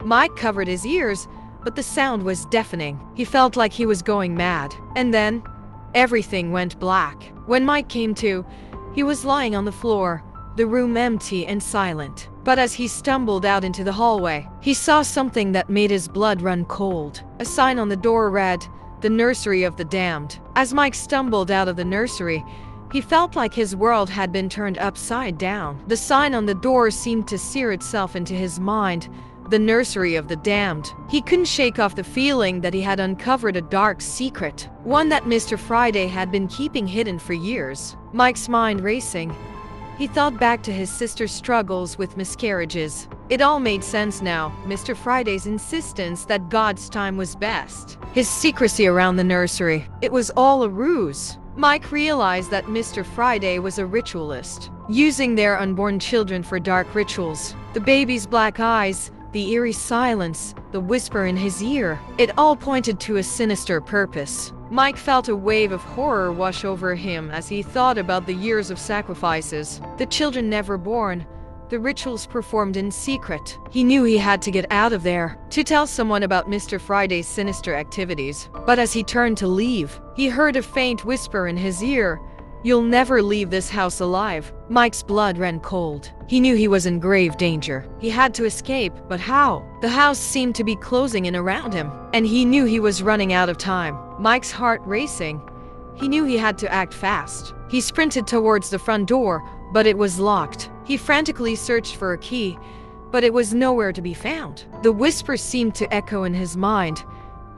Mike covered his ears, but the sound was deafening. He felt like he was going mad. And then, everything went black. When Mike came to, he was lying on the floor, the room empty and silent. But as he stumbled out into the hallway, he saw something that made his blood run cold. A sign on the door read, "The Nursery of the Damned." As Mike stumbled out of the nursery, he felt like his world had been turned upside down. The sign on the door seemed to sear itself into his mind. The Nursery of the Damned. He couldn't shake off the feeling that he had uncovered a dark secret, one that Mr. Friday had been keeping hidden for years. Mike's mind racing, he thought back to his sister's struggles with miscarriages. It all made sense now. Mr. Friday's insistence that God's time was best. His secrecy around the nursery. It was all a ruse. Mike realized that Mr. Friday was a ritualist, using their unborn children for dark rituals. The baby's black eyes, the eerie silence, the whisper in his ear. It all pointed to a sinister purpose. Mike felt a wave of horror wash over him as he thought about the years of sacrifices, the children never born, the rituals performed in secret. He knew he had to get out of there, to tell someone about Mr. Friday's sinister activities. But as he turned to leave, he heard a faint whisper in his ear, "You'll never leave this house alive." Mike's blood ran cold. He knew he was in grave danger. He had to escape, but how? The house seemed to be closing in around him, and he knew he was running out of time. Mike's heart racing. He knew he had to act fast. He sprinted towards the front door, but it was locked. He frantically searched for a key, but it was nowhere to be found. The whisper seemed to echo in his mind,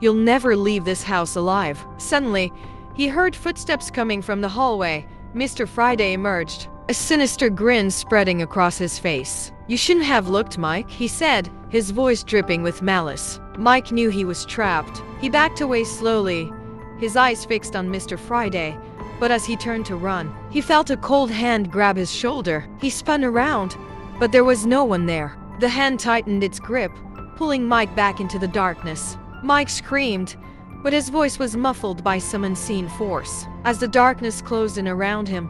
"You'll never leave this house alive." Suddenly, he heard footsteps coming from the hallway. Mr. Friday emerged, a sinister grin spreading across his face. "You shouldn't have looked, Mike," he said, his voice dripping with malice. Mike knew he was trapped. He backed away slowly, his eyes fixed on Mr. Friday. But as he turned to run, he felt a cold hand grab his shoulder. He spun around, but there was no one there. The hand tightened its grip, pulling Mike back into the darkness. Mike screamed, but his voice was muffled by some unseen force. As the darkness closed in around him,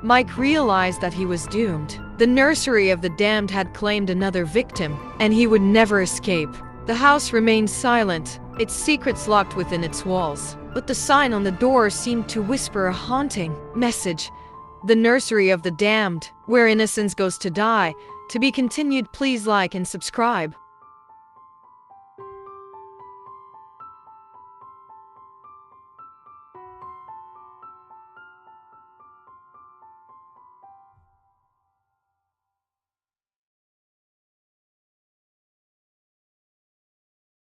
Mike realized that he was doomed. The Nursery of the Damned had claimed another victim, and he would never escape. The house remained silent, its secrets locked within its walls. But the sign on the door seemed to whisper a haunting message. "The Nursery of the Damned, where innocence goes to die." To be continued, please like and subscribe.